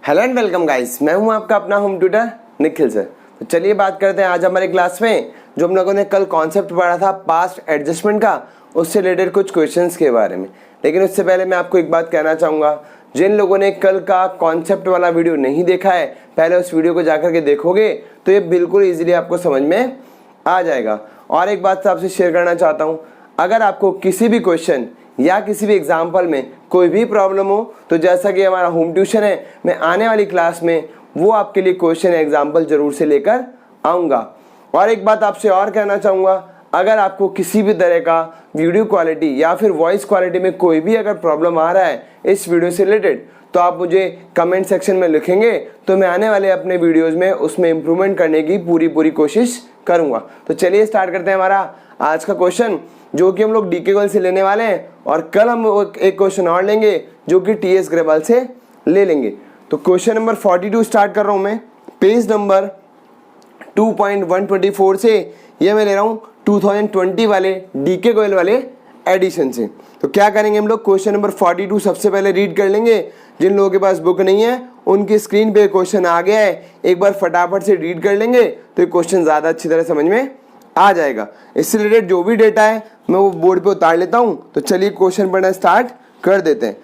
Hello and welcome guys, मैं हूं आपका अपना होम ट्यूटर निखिल सर। तो चलिए बात करते हैं आज हमारे क्लास में जो हम लोगों ने कल कॉन्सेप्ट पढ़ा था पास्ट एडजस्टमेंट का, उससे रिलेटेड कुछ क्वेश्चंस के बारे में। लेकिन उससे पहले मैं आपको एक बात कहना चाहूँगा, जिन लोगों ने कल का कॉन्सेप्ट वाला वीडियो नहीं देखा है, पहले उस वीडियो को जाकर के देखोगे तो ये बिल्कुल ईजिली आपको समझ में आ जाएगा। और एक बात आपसे शेयर करना चाहता हूँ, अगर आपको किसी भी क्वेश्चन या किसी भी एग्जाम्पल में कोई भी प्रॉब्लम हो तो जैसा कि हमारा होम ट्यूशन है, मैं आने वाली क्लास में वो आपके लिए क्वेश्चन एग्जाम्पल जरूर से लेकर आऊँगा। और एक बात आपसे और कहना चाहूँगा, अगर आपको किसी भी तरह का वीडियो क्वालिटी या फिर वॉइस क्वालिटी में कोई भी अगर प्रॉब्लम आ रहा है इस वीडियो से रिलेटेड, तो आप मुझे कमेंट सेक्शन में लिखेंगे तो मैं आने वाले अपने वीडियोज़ में उसमें इम्प्रूवमेंट करने की पूरी कोशिश करूँगा। तो चलिए स्टार्ट करते हैं हमारा आज का क्वेश्चन, जो कि हम लोग डीके गोयल से लेने वाले हैं, और कल हम एक क्वेश्चन और लेंगे जो कि टीएस ग्रेवाल से ले लेंगे। तो क्वेश्चन नंबर 42 स्टार्ट कर रहा हूं मैं, पेज नंबर 2.124 से। ये मैं ले रहा हूं 2020 वाले डीके गोयल वाले एडिशन से। तो क्या करेंगे हम लोग, क्वेश्चन नंबर 42 सबसे पहले रीड कर लेंगे। जिन लोगों के पास बुक नहीं है उनकी स्क्रीन पे क्वेश्चन आ गया है, एक बार फटाफट से रीड कर लेंगे तो ये क्वेश्चन ज़्यादा अच्छी तरह समझ में आ जाएगा। इससे रिलेटेड जो भी डेटा है मैं वो बोर्ड पे उतार लेता हूं। तो चलिए क्वेश्चन पढ़ना स्टार्ट कर देते हैं।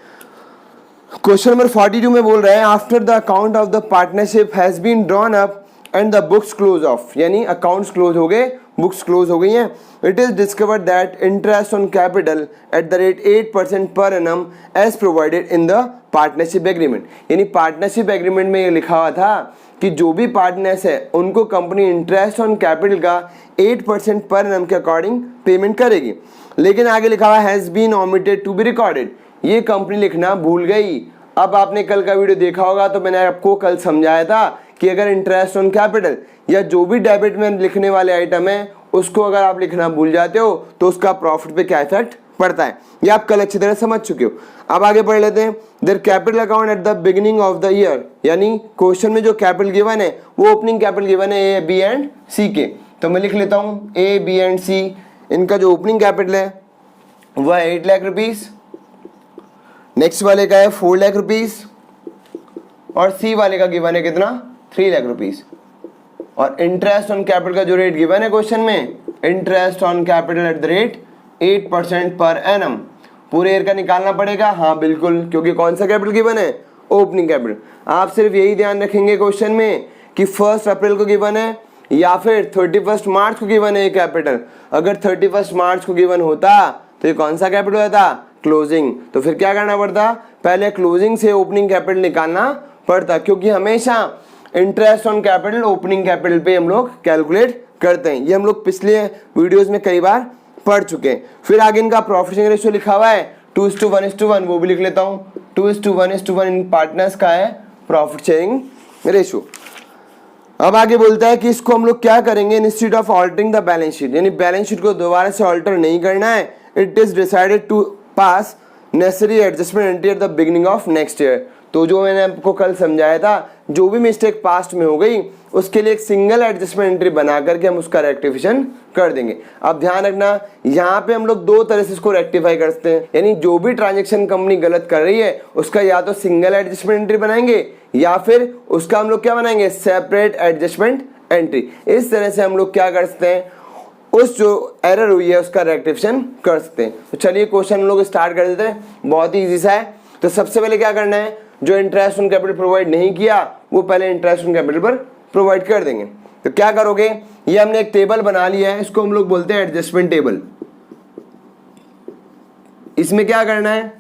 क्वेश्चन नंबर 42 में बोल रहे हैं, after the account of the partnership has been drawn up and the books close off, यानी अकाउंट्स क्लोज हो गए, बुक्स क्लोज हो गई हैं। It is discovered that interest on capital at the rate 8% per annum as provided in the partnership agreement. यानी partnership agreement में ये लिखा हुआ था कि जो भी पार्टनर्स है उनको कंपनी इंटरेस्ट ऑन कैपिटल का 8% पर एनम के अकॉर्डिंग पेमेंट करेगी। लेकिन आगे लिखा हुआ has been omitted to be recorded, ये कंपनी लिखना भूल गई। अब आपने कल का वीडियो देखा होगा तो मैंने आपको कल समझाया था कि अगर इंटरेस्ट ऑन कैपिटल या जो भी डेबिट में लिखने वाले आइटम है उसको अगर आप लिखना भूल जाते हो तो उसका प्रॉफिट पे क्या इफेक्ट पड़ता है, ये आप कल अच्छी तरह समझ चुके हो। अब आगे पढ़ लेते हैं। Their capital account eight the beginning of the year, यानी क्वेश्चन में जो कैपिटल गिवन है वो ओपनिंग कैपिटल गिवन है ए, बी एंड सी के। तो मैं लिख लेता हूँ ए, बी एंड सी, इनका जो ओपनिंग कैपिटल है वह 8 लाख रुपीज, नेक्स्ट वाले का है 4 लाख रुपीज, और सी वाले का गिवन है कितना 3 लाख रुपीज। और इंटरेस्ट ऑन कैपिटल का जो रेट गिवन है क्वेश्चन में, interest on capital at the rate 8% per annum, पूरे ईयर का निकालना पड़ेगा। हाँ बिल्कुल, क्योंकि कौन सा कैपिटल गिवन है, ओपनिंग कैपिटल। आप सिर्फ यही ध्यान रखेंगे क्वेश्चन में कि 1 अप्रैल को गिवन है या फिर 31 मार्च को गिवन है ये कैपिटल। अगर 31 मार्च को गिवन होता तो ये कौन सा कैपिटल होता, क्लोजिंग। तो फिर क्या करना पड़ता, पहले क्लोजिंग से ओपनिंग कैपिटल निकालना पड़ता, क्योंकि हमेशा interest on capital opening capital पे हम लोग कैलकुलेट करते हैं। ये हम लोग पिछले वीडियोस में कई बार पढ़ चुके हैं। फिर आगे इनका प्रॉफिट शेयरिंग रेशियो लिखा हुआ है 2:1:1, वो भी लिख लेता हूँ 2:1:1 इन पार्टनर्स का है प्रॉफिट शेयरिंग रेशियो। अब आगे बोलता है कि इसको हम लोग क्या करेंगे, instead of altering the balance sheet, यानी बैलेंस शीट को दोबारा से ऑल्टर नहीं करना है। It is decided to pass necessary adjustment entry at the beginning of next year. तो जो मैंने आपको कल समझाया था, जो भी मिस्टेक पास्ट में हो गई उसके लिए एक सिंगल एडजस्टमेंट एंट्री बना करके हम उसका रेक्टिफिकेशन कर देंगे। अब ध्यान रखना, यहाँ पे हम लोग दो तरह से इसको रेक्टिफाई करते हैं, यानी जो भी ट्रांजेक्शन कंपनी गलत कर रही है उसका या तो सिंगल एडजस्टमेंट एंट्री बनाएंगे या फिर उसका हम लोग क्या बनाएंगे, सेपरेट एडजस्टमेंट एंट्री। इस तरह से हम लोग क्या कर सकते हैं, उस जो एरर हुई है उसका रेक्टिफिकेशन कर सकते हैं। तो चलिए क्वेश्चन हम लोग स्टार्ट कर देते हैं, बहुत ही ईजी सा है। तो सबसे पहले क्या करना है, जो इंटरेस्ट ऑन कैपिटल प्रोवाइड नहीं किया वो पहले इंटरेस्ट ऑन कैपिटल पर प्रोवाइड कर देंगे। तो क्या करोगे, ये हमने एक टेबल बना लिया है, इसको हम लोग बोलते हैं एडजस्टमेंट टेबल। इसमें क्या करना है,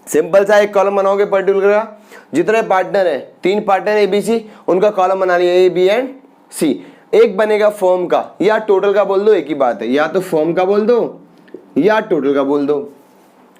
सिंपल सा एक कॉलम बनाओगे पर्टिकुलर का, जितने पार्टनर है 3 पार्टनर ए बी सी, उनका कॉलम बना लिया ए, बी एंड सी। एक बनेगा फर्म का या टोटल का बोल दो, एक ही बात है, या तो फर्म का बोल दो या टोटल का बोल दो।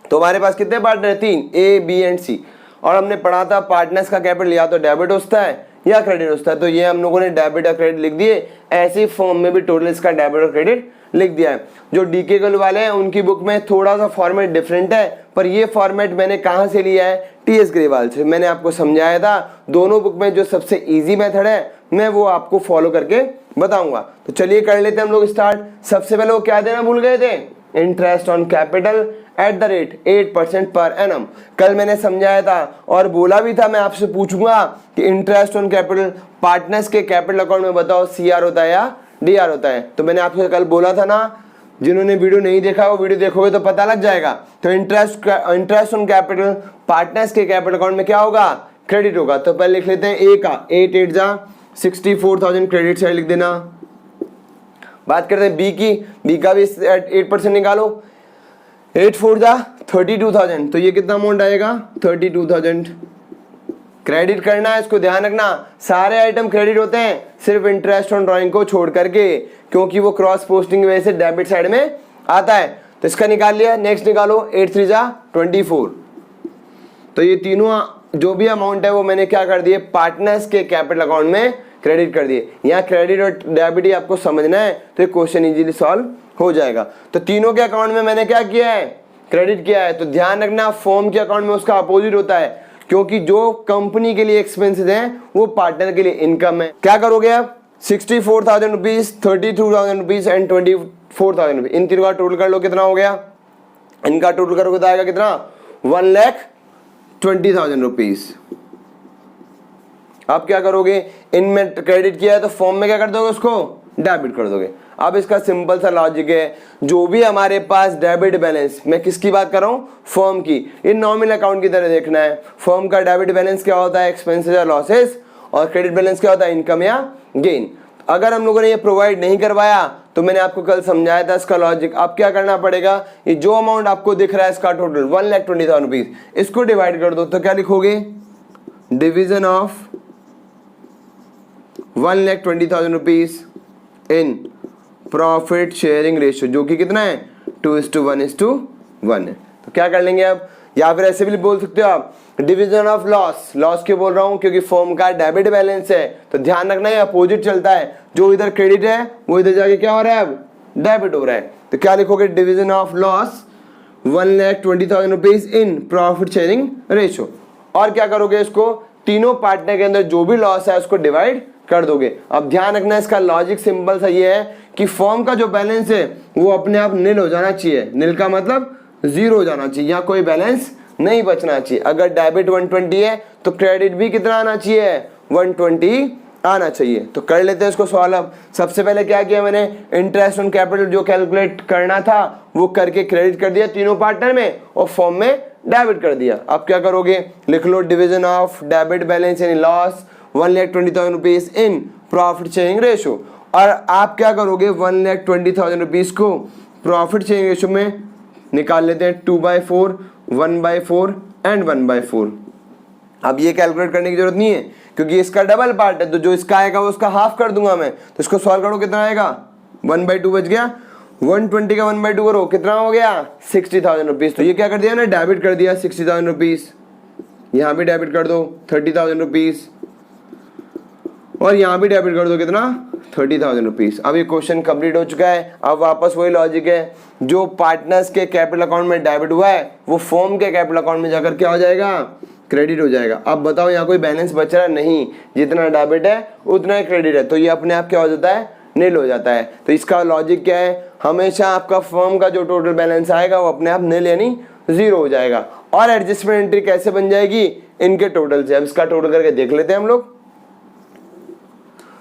तो हमारे पास कितने पार्टनर है, 3, ए, बी एंड सी। और हमने पढ़ा था पार्टनर्स का कैपिटल या तो डेबिट होता है या क्रेडिट होता है, तो ये हम लोगों ने डेबिट और क्रेडिट लिख दिए। ऐसे ही फॉर्म में भी टोटल इसका डेबिट और क्रेडिट लिख दिया है। जो डीके गोयल वाले हैं उनकी बुक में थोड़ा सा फॉर्मेट डिफरेंट है, पर ये फॉर्मेट मैंने कहाँ से लिया है, टीएस ग्रेवाल से। मैंने आपको समझाया था दोनों बुक में जो सबसे इजी मेथड है मैं वो आपको फॉलो करके बताऊंगा। तो चलिए कर लेते हैं हम लोग स्टार्ट। सबसे पहले वो क्या देना भूल गए थे, interest on capital at the rate 8% per annum. कल मैंने समझाया था और बोला भी था मैं आपसे पूछूंगा कि इंटरेस्ट ऑन कैपिटल पार्टनर्स के कैपिटल अकाउंट में बताओ CR होता है या DR होता है। तो मैंने आपसे कल बोला था ना, जिन्होंने वीडियो नहीं देखा वो वीडियो देखोगे तो पता लग जाएगा। तो इंटरेस्ट ऑन कैपिटल पार्टनर्स के कैपिटल अकाउंट में क्या होगा, क्रेडिट होगा। तो पहले लिख लेते हैं ए का, 8 8 जा 64,000 क्रेडिट साइड लिख देना। बात करते हैं बी की, बी का भी 8% निकालो, 8 4 जा 32,000, तो ये कितना अमाउंट आएगा 32,000 क्रेडिट करना है। इसको ध्यान रखना, सारे आइटम क्रेडिट होते हैं सिर्फ इंटरेस्ट ऑन ड्राइंग को छोड़ करके, क्योंकि वो क्रॉस पोस्टिंग की वजह से डेबिट साइड में आता है। तो इसका निकाल लिया। नेक्स्ट निकालो, 8 3 जा 24, तो ये तीनों जो भी अमाउंट है वो मैंने क्या कर दिए, पार्टनर्स के कैपिटल अकाउंट में क्रेडिट कर दिए। यहाँ क्रेडिट और डेबिट ही आपको समझना है तो ये क्वेश्चन इजीली सॉल्व हो जाएगा। तो तीनों के अकाउंट में मैंने क्या किया है, क्रेडिट किया है। तो ध्यान रखना फर्म के अकाउंट में उसका अपोजिट होता है, क्योंकि जो कंपनी के लिए एक्सपेंसेस हैं वो पार्टनर के लिए इनकम है। क्या करोगे आप, 64,000 रुपीज, 32,000 रुपीज एंड 24,000 रुपीज, इन तीनों का टोटल कर लो, कितना हो गया, इनका टोटल करोगे तो आएगा कितना, 1,20,000 रुपीज। आप क्या करोगे, इनमें क्रेडिट किया है तो फॉर्म में क्या कर दोगे, उसको डेबिट कर दोगे। अब इसका सिंपल सा लॉजिक है, जो भी हमारे पास डेबिट बैलेंस, मैं किसकी बात कर रहा हूँ, फर्म की, ये नॉमिनल अकाउंट की तरह देखना है। फर्म का डेबिट बैलेंस क्या होता है, एक्सपेंसेस या लॉसेस, और क्रेडिट बैलेंस क्या होता है, इनकम या गेन। अगर हम लोगों ने ये प्रोवाइड नहीं करवाया तो मैंने आपको कल समझाया था इसका लॉजिक। अब क्या करना पड़ेगा, ये जो अमाउंट आपको दिख रहा है इसका टोटल 1,20,000 रुपीज, इसको डिवाइड कर दो। तो क्या लिखोगे, division of 1,20,000 rupees in profit sharing ratio, जो कि कितना है 2:1:1 है। तो क्या कर लेंगे अब, या फिर ऐसे भी बोल सकते हो आप, डिवीजन ऑफ लॉस, लॉस क्यों बोल रहा हूं, क्योंकि फर्म का डेबिट बैलेंस है तो ध्यान रखना है अपोजिट चलता है, जो इधर क्रेडिट है वो इधर जाके क्या हो रहा है, अब डेबिट हो रहा है। तो क्या लिखोगे, division of loss 1,20,000 rupees in profit sharing ratio. और क्या करोगे, इसको तीनों पार्टनर के अंदर जो भी लॉस है उसको डिवाइड कर दोगे। अब ध्यान रखना इसका लॉजिक सिंपल सा ये है कि फर्म का जो बैलेंस है वो अपने आप नील हो जाना चाहिए। नील का मतलब 0 हो जाना चाहिए, यहाँ कोई बैलेंस नहीं बचना चाहिए। अगर डेबिट 120 है तो क्रेडिट भी कितना आना चाहिए, 120 आना चाहिए। तो कर लेते हैं इसको सॉल्व। अब सबसे पहले क्या किया मैंने, इंटरेस्ट ऑन कैपिटल जो कैलकुलेट करना था वो करके क्रेडिट कर दिया तीनों पार्टनर में और फॉर्म में डेबिट कर दिया। अब क्या करोगे, लिख लो डिवीजन ऑफ डेबिट बैलेंस यानी loss 1,20,000 rupees in profit sharing ratio. और आप क्या करोगे, 1,20,000 रुपीज को प्रॉफिट शेयरिंग रेशियो में निकाल लेते हैं, 2/4, 1/4 एंड 1/4। अब ये कैलकुलेट करने की जरूरत नहीं है क्योंकि इसका डबल पार्ट है, तो जो इसका आएगा वो उसका हाफ कर दूंगा मैं। तो इसको सॉल्व करो, कितना आएगा, 1/2 बच गया, 120 का 1/2 करो, कितना हो गया 60,000 रुपीज। तो ये क्या कर दिया ना, डेबिट कर दिया 60,000 रुपीज, यहाँ भी डेबिट कर दो 30,000 रुपीज और यहाँ भी डेबिट कर दो कितना 30,000 रुपीज। अब ये क्वेश्चन कंप्लीट हो चुका है। अब वापस वही लॉजिक है, जो पार्टनर्स के कैपिटल अकाउंट में डेबिट हुआ है वो फर्म के कैपिटल अकाउंट में जाकर क्या हो जाएगा, क्रेडिट हो जाएगा। अब बताओ यहाँ कोई बैलेंस बच रहा नहीं, जितना डेबिट है उतना ही क्रेडिट है, तो ये अपने आप क्या हो जाता है, नील हो जाता है। तो इसका लॉजिक क्या है, हमेशा आपका फर्म का जो टोटल बैलेंस आएगा वो अपने आप नील यानी 0 हो जाएगा। और एडजस्टमेंट एंट्री कैसे बन जाएगी, इनके टोटल से। अब इसका टोटल करके देख लेते हैं हम लोग।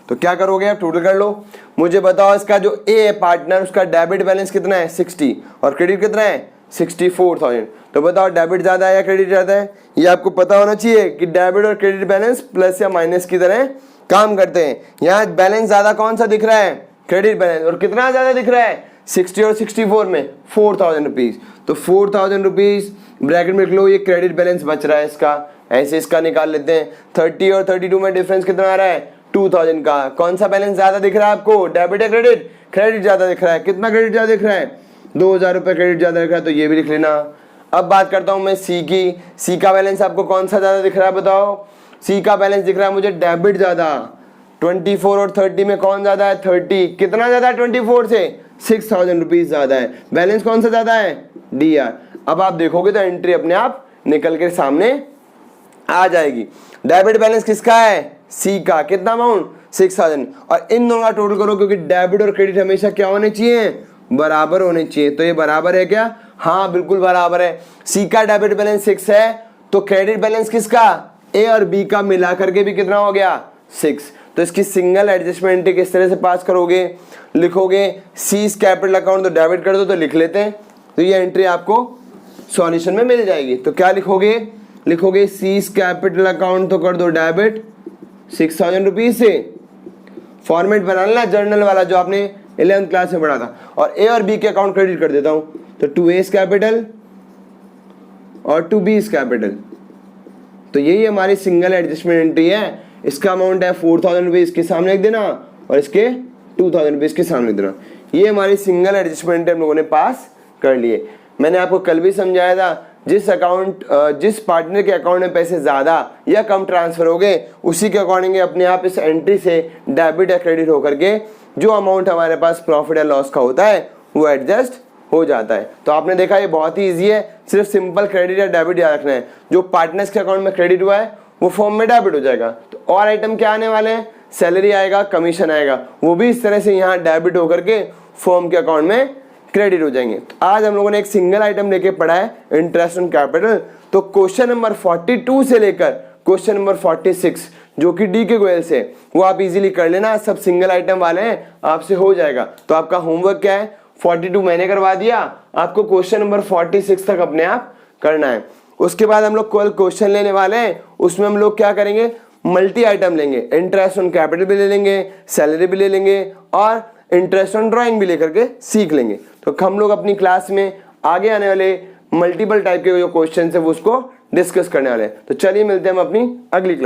तो क्या करोगे, आप टोटल कर लो, मुझे बताओ इसका जो ए है पार्टनर उसका डेबिट बैलेंस कितना है 60 और क्रेडिट कितना है 64,000। तो बताओ डेबिट ज्यादा है या क्रेडिट ज्यादा है, ये आपको पता होना चाहिए कि डेबिट और क्रेडिट बैलेंस प्लस या माइनस की तरह काम करते हैं। यहाँ बैलेंस ज्यादा कौन सा दिख रहा है, क्रेडिट बैलेंस, और कितना ज्यादा दिख रहा है 60 और 64 में 4,000 रुपीज। तो 4,000 रुपीज ब्रैकेट में लिख लो, ये क्रेडिट बैलेंस बच रहा है इसका। ऐसे इसका निकाल लेते हैं, 30 और 32 में डिफरेंस कितना आ रहा है 2,000 का। कौन सा बैलेंस ज्यादा दिख रहा है आपको, डेबिट या क्रेडिट, क्रेडिट ज्यादा दिख रहा है। कितना क्रेडिट ज्यादा दिख रहा है, 2,000 रुपए क्रेडिट ज्यादा दिख रहा है, तो ये भी लिख लेना। अब बात करता हूं मैं सी की, सी का बैलेंस आपको कौन सा ज्यादा दिख रहा है बताओ। सी का बैलेंस दिख रहा है मुझे डेबिट ज्यादा, 24 और 30 में कौन ज्यादा है 30, कितना ज्यादा है 24 से 6,000 रुपीज ज्यादा है। बैलेंस कौन सा ज्यादा है, DR। अब आप देखोगे तो एंट्री अपने आप निकल के सामने आ जाएगी। डेबिट बैलेंस किसका है, सी का, कितना अमाउंट 6,000। और इन दोनों का टोटल करो, क्योंकि डेबिट और क्रेडिट हमेशा क्या होने चाहिए, बराबर होने चाहिए। तो ये बराबर है क्या, हाँ बिल्कुल बराबर है। सी का डेबिट बैलेंस 6 है तो क्रेडिट बैलेंस किसका, ए और बी का मिला करके भी कितना हो गया 6। तो इसकी सिंगल एडजस्टमेंट एंट्री किस तरह से पास करोगे, लिखोगे सीज कैपिटल अकाउंट तो डेबिट कर दो, तो लिख लेते हैं। तो ये एंट्री आपको सॉल्यूशन में मिल जाएगी। तो क्या लिखोगे, लिखोगे सीज कैपिटल अकाउंट तो कर दो डेबिट 6000 रुपीज से। फॉर्मेट बना लेना जर्नल वाला जो आपने 11th क्लास में पढ़ा था। और ए और बी के अकाउंट क्रेडिट कर देता हूं, तो टू एस कैपिटल और टू बीस कैपिटल। तो यही हमारी सिंगल एडजस्टमेंट एंट्री है। इसका अमाउंट है 4000 रुपीज के सामने लिख देना और इसके 2000 रुपीज के सामने लिख देना। ये हमारी सिंगल एडजस्टमेंट हम लोगों ने पास कर लिए। मैंने आपको कल भी समझाया था, जिस पार्टनर के अकाउंट में पैसे ज्यादा या कम ट्रांसफर हो गए उसी के अकॉर्डिंग अपने आप इस एंट्री से डेबिट या क्रेडिट होकर के जो अमाउंट हमारे पास प्रॉफिट या लॉस का होता है वो एडजस्ट हो जाता है। तो आपने देखा ये बहुत ही इजी है, सिर्फ सिंपल क्रेडिट या डेबिट याद रखना है। जो पार्टनर्स के अकाउंट में क्रेडिट हुआ है वो फॉर्म में डेबिट हो जाएगा। तो और आइटम क्या आने वाले हैं, सैलरी आएगा, कमीशन आएगा, वो भी इस तरह से यहाँ डेबिट होकर के फॉर्म के अकाउंट में क्रेडिट हो जाएंगे। तो आज हम लोगों ने एक सिंगल आइटम लेके पढ़ा है इंटरेस्ट ऑन कैपिटल। तो क्वेश्चन नंबर 42 से लेकर क्वेश्चन नंबर 46 जो कि डी के गोयल से, वो आप इजीली कर लेना, सब सिंगल आइटम वाले हैं, आपसे हो जाएगा। तो आपका होमवर्क क्या है, 42 मैंने करवा दिया, आपको क्वेश्चन नंबर 46 तक अपने आप करना है। उसके बाद हम लोग कल क्वेश्चन लेने वाले हैं, उसमें हम लोग क्या करेंगे, मल्टी आइटम लेंगे, इंटरेस्ट ऑन कैपिटल भी ले लेंगे, सैलरी भी ले लेंगे और इंटरेस्ट ऑन ड्राइंग भी लेकर के सीख लेंगे। तो हम लोग अपनी क्लास में आगे आने वाले मल्टीपल टाइप के जो क्वेश्चन है वो उसको डिस्कस करने वाले हैं। तो चलिए मिलते हैं हम अपनी अगली क्लास।